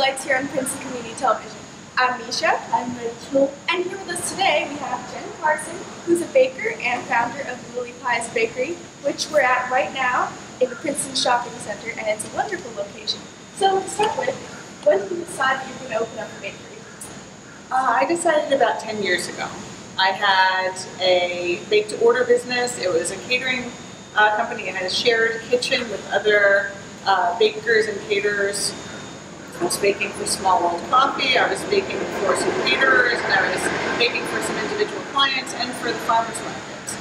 Highlights here on Princeton Community Television. I'm Misha. I'm Rachel. And here with us today we have Jennifer Carson, who's a baker and founder of LilliPies Bakery, which we're at right now in the Princeton Shopping Center, and it's a wonderful location. So to start with, when did you decide that you were going to open up a bakery? I decided about 10 years ago. I had a bake-to-order business. It was a catering company. I had a shared kitchen with other bakers and caterers. I was baking for Small World Coffee, I was baking for some caterers, and I was baking for some individual clients and for the farmers markets.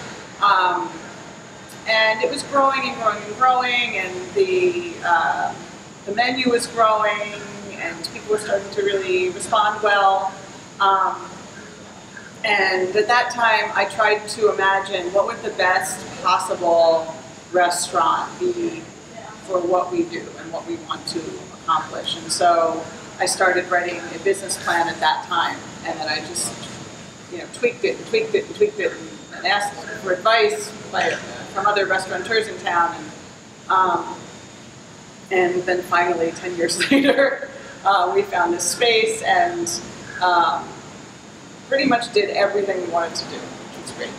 And it was growing and growing and growing, and the menu was growing, and people were starting to really respond well. And at that time, I tried to imagine what would the best possible restaurant be for what we do and what we want to accomplish. And so I started writing a business plan at that time, and then I just, tweaked it and tweaked it and tweaked it, and asked for advice from other restaurateurs in town. And then finally, 10 years later, we found this space and pretty much did everything we wanted to do, which was great.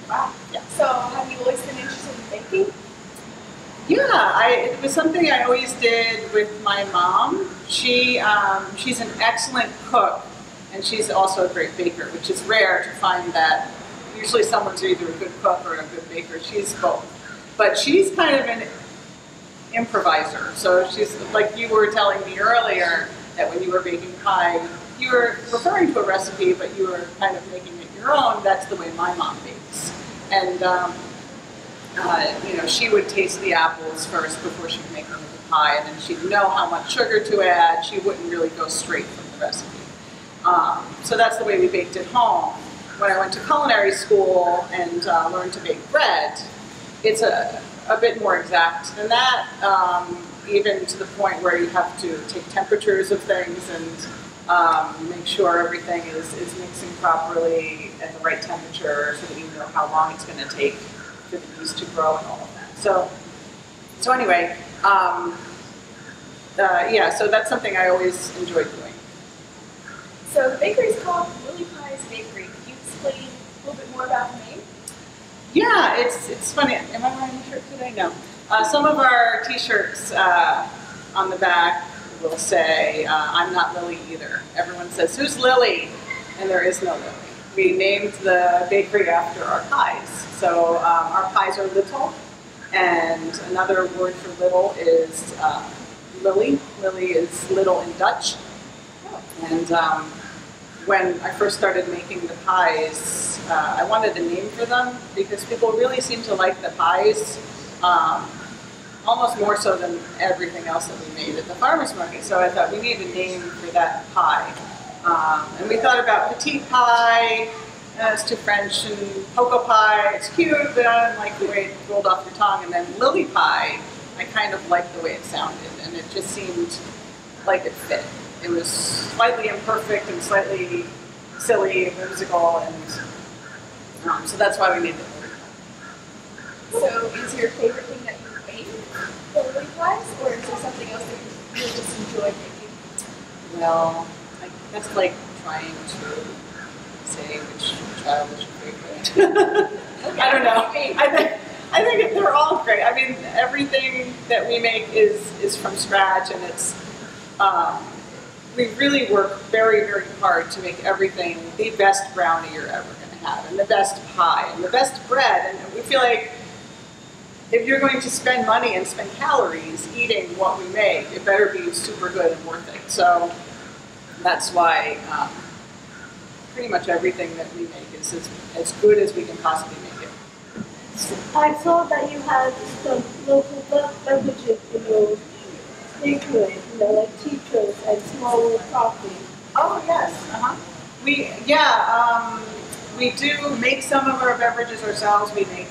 Wow. Yeah. So have you always been interested in baking? Yeah, it was something I always did with my mom. She's an excellent cook, and she's also a great baker, which is rare to find that. Usually someone's either a good cook or a good baker. She's both. But she's kind of an improviser. So she's, like you were telling me earlier, that when you were baking pie, you were referring to a recipe, but you were kind of making it your own. That's the way my mom bakes. And she would taste the apples first before she'd make them into pie, and then she'd know how much sugar to add. She wouldn't really go straight from the recipe. So that's the way we baked at home. When I went to culinary school and learned to bake bread, it's a bit more exact than that, even to the point where you have to take temperatures of things and make sure everything is mixing properly at the right temperature so that you know how long it's going to take for the yeast to grow and all of that. So anyway, so that's something I always enjoyed doing. So the bakery is called LilliPies Bakery. Could you explain a little bit more about the name? Yeah, it's funny. Am I wearing a shirt today? No. Some of our t-shirts on the back will say, I'm not Lily either. Everyone says, who's Lily? And there is no Lily. We named the bakery after our pies. So our pies are little, and another word for little is Lily. Lily is little in Dutch. And when I first started making the pies, I wanted a name for them because people really seem to like the pies almost more so than everything else that we made at the farmer's market. So I thought we need a name for that pie. And we thought about petite pie, it's too French, and cocoa pie, it's cute, but I don't like the way it rolled off your tongue. And then lily pie, I kind of liked the way it sounded, and it just seemed like it fit. It was slightly imperfect and slightly silly and whimsical, and so that's why we named it LilliPie. So is your favorite thing that you make the LilliPies, or is there something else that you really just enjoy making? Well, that's like trying to say which child is your favorite. Okay. I don't know. I think they're all great. I mean, everything that we make is from scratch, and it's we really work very, very hard to make everything the best brownie you're ever going to have, and the best pie, and the best bread. And we feel like if you're going to spend money and spend calories eating what we make, it better be super good and worth it. So that's why pretty much everything that we make is as good as we can possibly make it. I saw that you had some local beverages in your bakery, like teachers and Small World Coffee. Oh yes, we do make some of our beverages ourselves. We make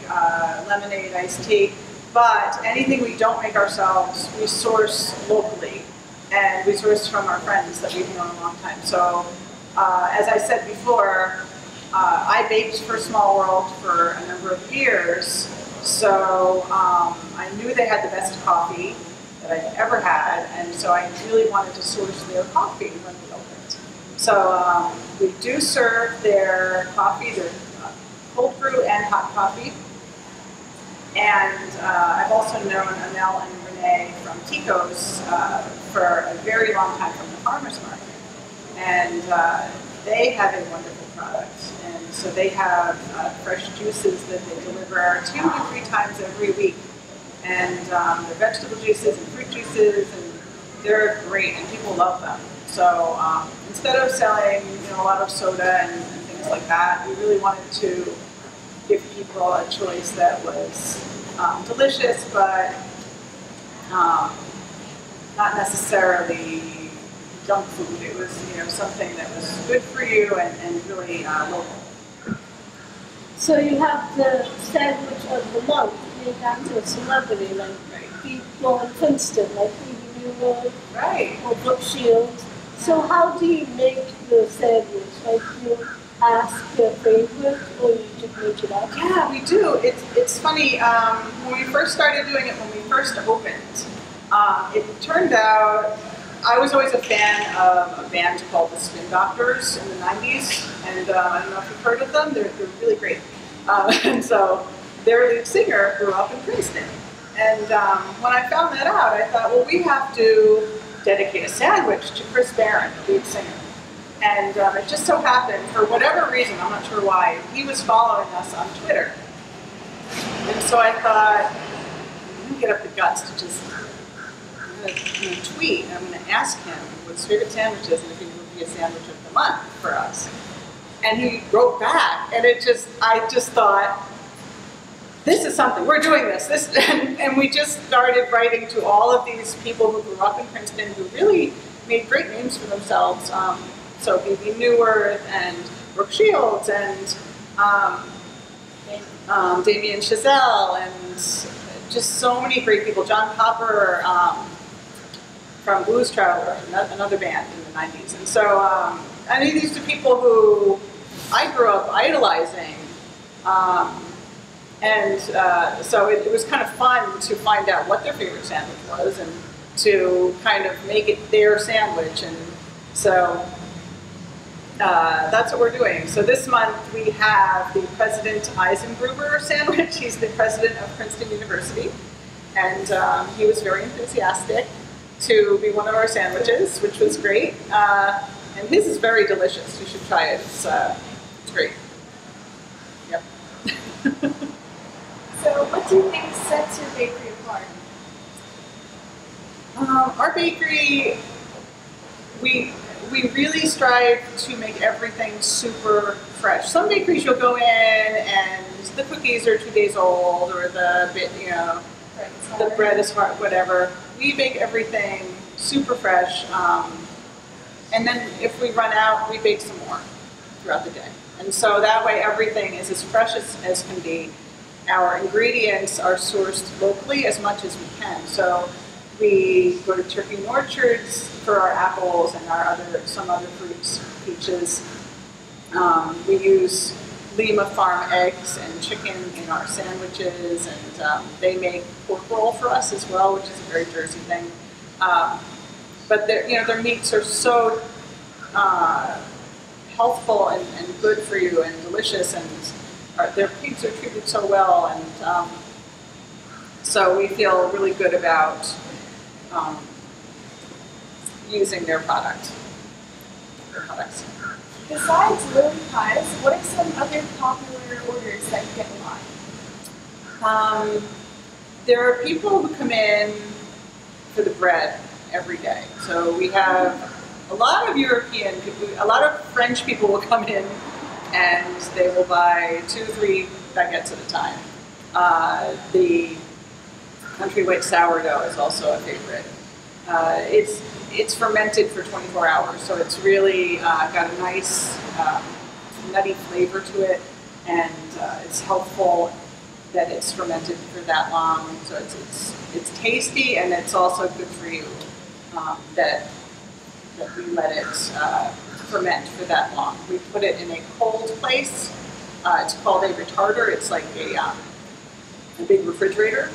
lemonade, iced tea, but anything we don't make ourselves, we source locally, and we source from our friends that we've known a long time. So, as I said before, I baked for Small World for a number of years, so I knew they had the best coffee. that I've ever had, and so I really wanted to source their coffee when we opened. So we do serve their coffee, their cold brew and hot coffee. And I've also known Amel and Renee from Tico's for a very long time from the farmer's market. And they have a wonderful product. And so they have fresh juices that they deliver 2 to 3 times every week. And they're vegetable juices and fruit juices, and they're great, and people love them. So instead of selling a lot of soda and things like that, we really wanted to give people a choice that was delicious, but not necessarily junk food. It was something that was good for you and really local. So you have the sandwich of the month named after a celebrity, like people in Princeton, like Newell or Brooke Shields. So how do you make the sandwich? Like you ask their favorite, or you just make it up? Yeah, we do. It's funny. When we first started doing it, when we first opened, it turned out I was always a fan of a band called the Spin Doctors in the 90s, and I don't know if you've heard of them. They're really great. And so their lead singer grew up in Princeton. And when I found that out, I thought, well, we have to dedicate a sandwich to Chris Barron, the lead singer. And it just so happened, for whatever reason, I'm not sure why, he was following us on Twitter. And so I thought, I'm going to get up the guts to just tweet, and I'm going to ask him what his favorite sandwich is and if he would be a sandwich of the month for us. And he wrote back, and I just thought, this is something, we're doing this. And we just started writing to all of these people who grew up in Princeton who really made great names for themselves. So B.B. Newworth and Brooke Shields and Damien Chazelle and just so many great people. John Copper from Blues Traveler, another band in the 90s. And so I mean, these are people who I grew up idolizing. So it was kind of fun to find out what their favorite sandwich was and to kind of make it their sandwich. And so that's what we're doing. So this month we have the President Eisengruber sandwich. He's the president of Princeton University. And he was very enthusiastic to be one of our sandwiches, which was great. And his is very delicious. You should try it. It's great. Yep. So what do you think sets your bakery apart? Our bakery, we really strive to make everything super fresh. Some bakeries you'll go in and the cookies are 2 days old, or the bread is hard, whatever. We bake everything super fresh, and then if we run out, we bake some more throughout the day. And so that way everything is as fresh as can be. Our ingredients are sourced locally as much as we can. So we go to Turkey and Orchards for our apples and some other fruits, peaches. We use Lima Farm eggs and chicken in our sandwiches, and they make pork roll for us as well, which is a very Jersey thing. But their meats are so healthful and good for you and delicious, and their pigs are treated so well, and so we feel really good about using their products. Besides LilliPies, what are some other popular orders that you get a lot? There are people who come in for the bread every day. So we have a lot of European people, a lot of French people will come in and they will buy 2 or 3 baguettes at a time. The country white sourdough is also a favorite. It's fermented for 24 hours, so it's really got a nice nutty flavor to it, and it's healthful that it's fermented for that long. So it's tasty, and it's also good for you that we let it ferment for that long. We put it in a cold place. It's called a retarder. It's like a big refrigerator.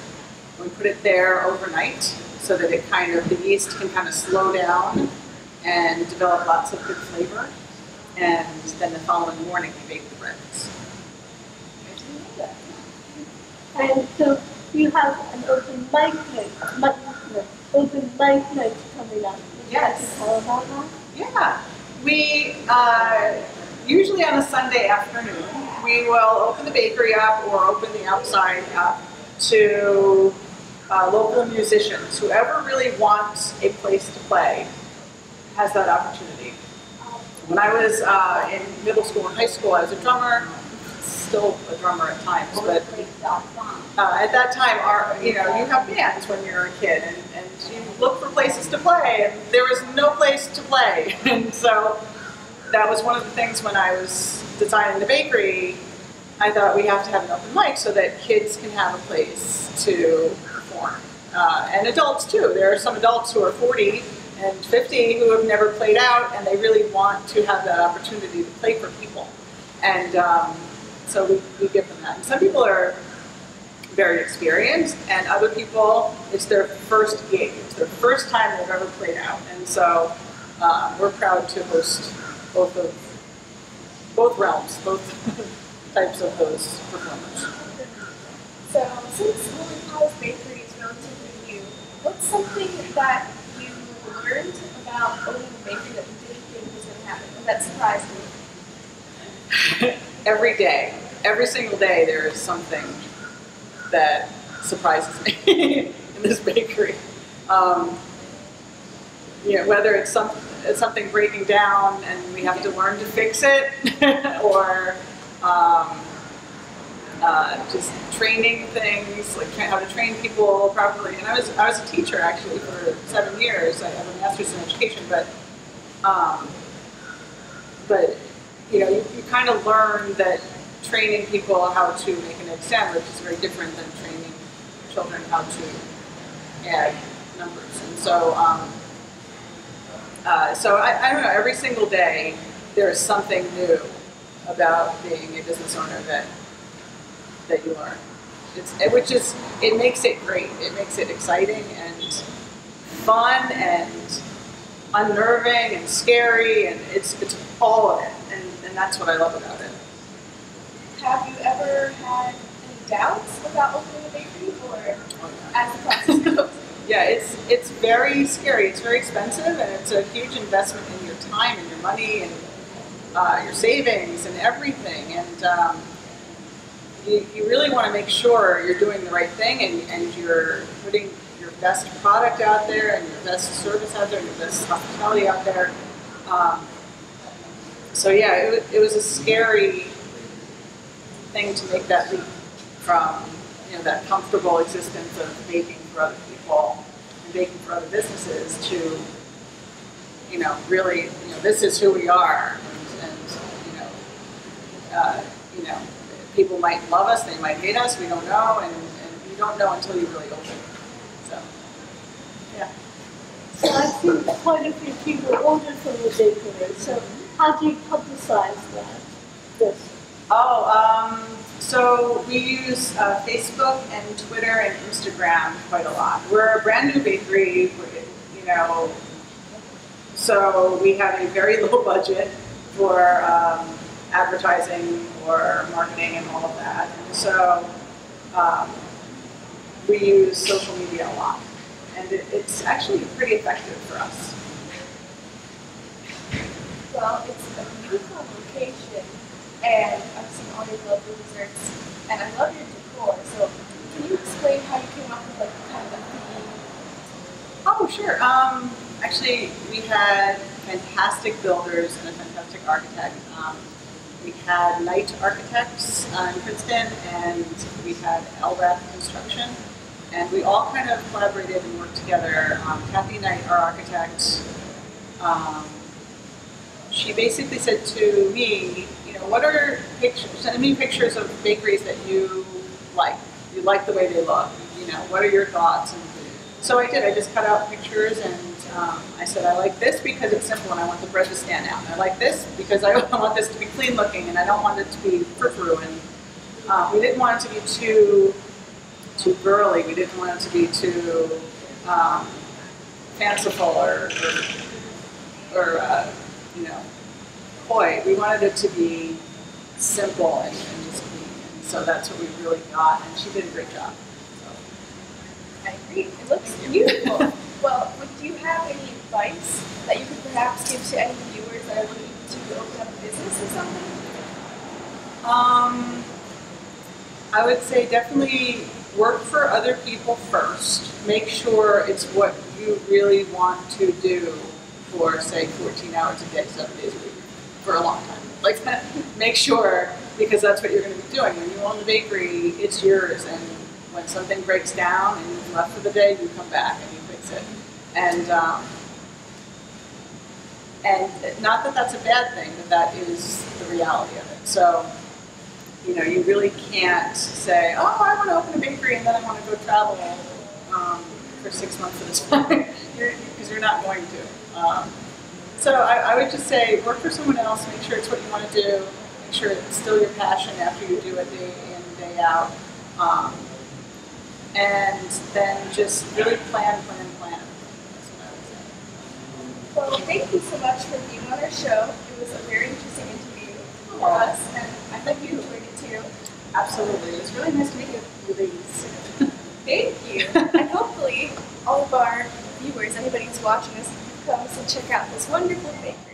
We put it there overnight, so that it kind of, the yeast can kind of slow down and develop lots of good flavor. And then the following morning we bake the breads. And so you have an open mic night, open mic night coming up. Yes. Can you tell about that? Yeah. We, usually on a Sunday afternoon, we will open the bakery up or open the outside up to local musicians. Whoever really wants a place to play has that opportunity. When I was in middle school and high school, I was a drummer, still a drummer at times, but at that time, you have bands when you're a kid, and you look for places to play, and there was no place to play. And so that was one of the things when I was designing the bakery. I thought we have to have an open mic so that kids can have a place to perform. And adults too. There are some adults who are 40 and 50 who have never played out, and they really want to have that opportunity to play for people. And so we give them that. And some people are very experienced, and other people, it's their first gig. It's their first time they've ever played out. And so we're proud to host both realms, both types of those performers. So since LilliPies Bakery is relatively new, what's something that you learned about owning a bakery that you didn't think was going to happen, or that surprised you? Every day, every single day, there is something that surprises me in this bakery. Whether it's something breaking down and we have to learn to fix it, or just training things, like how to train people properly. And I was a teacher actually for 7 years. I have a master's in education, but you kind of learn that training people how to make an egg sandwich is very different than training children how to add numbers. And so, I don't know, every single day there is something new about being a business owner that you learn. It makes it great. It makes it exciting and fun and unnerving and scary, and it's all of it, and that's what I love about it. Have you ever had any doubts about opening a bakery, or as the process goes? Yeah, it's very scary. It's very expensive, and it's a huge investment in your time and your money and your savings and everything. And you really want to make sure you're doing the right thing, and you're putting your best product out there and your best service out there and your best hospitality out there. So yeah, it was a scary thing to make that leap from that comfortable existence of baking for other people and baking for other businesses to really this is who we are, and people might love us, they might hate us, we don't know, and you don't know until you really open. So yeah. So I've seen quite a few people order from the bakery. So how do you publicize this? So we use Facebook and Twitter and Instagram quite a lot. We're a brand new bakery, so we have a very low budget for advertising or marketing and all of that. And so we use social media a lot, and it's actually pretty effective for us. Well, it's a beautiful location, and I've seen all your lovely desserts, and I love your decor. So, can you explain how you came up with kind of a theme? Oh, sure. Actually, we had fantastic builders and a fantastic architect. We had Knight Architects in Princeton, and we had LRAP Construction, and we all kind of collaborated and worked together. Kathy Knight, our architect, she basically said to me, what are pictures? Send me pictures of bakeries that you like. You like the way they look. What are your thoughts? And so I did. I just cut out pictures, and I said, I like this because it's simple and I want the bread to stand out. And I like this because I want this to be clean looking and I don't want it to be frou-frou. And we didn't want it to be too girly. We didn't want it to be too fanciful or you know, coy. We wanted it to be simple and just clean. And so that's what we really got, and she did a great job. I agree. It looks beautiful. Well, do you have any advice that you could perhaps give to any viewers that are looking to open up a business or something? I would say definitely work for other people first. Make sure it's what you really want to do for, say, 14 hours a day, 7 days a week, for a long time. Like, make sure, because that's what you're going to be doing. When you own the bakery, it's yours, and when something breaks down and you've left for the day, you come back and you fix it. And not that that's a bad thing, but that is the reality of it. So, you know, you really can't say, oh, I want to open a bakery and then I want to go travel for 6 months at a time, because you're not going to. So I would just say work for someone else, make sure it's what you want to do, make sure it's still your passion after you do it day in, day out. And then just really plan. That's what I would say. Well, thank you so much for being on our show. It was a very interesting interview for us, and I hope you enjoyed it too. Absolutely. It was really nice to meet you ladies. Thank you. And hopefully all of our viewers, anybody who's watching us, comes and check out this wonderful bakery.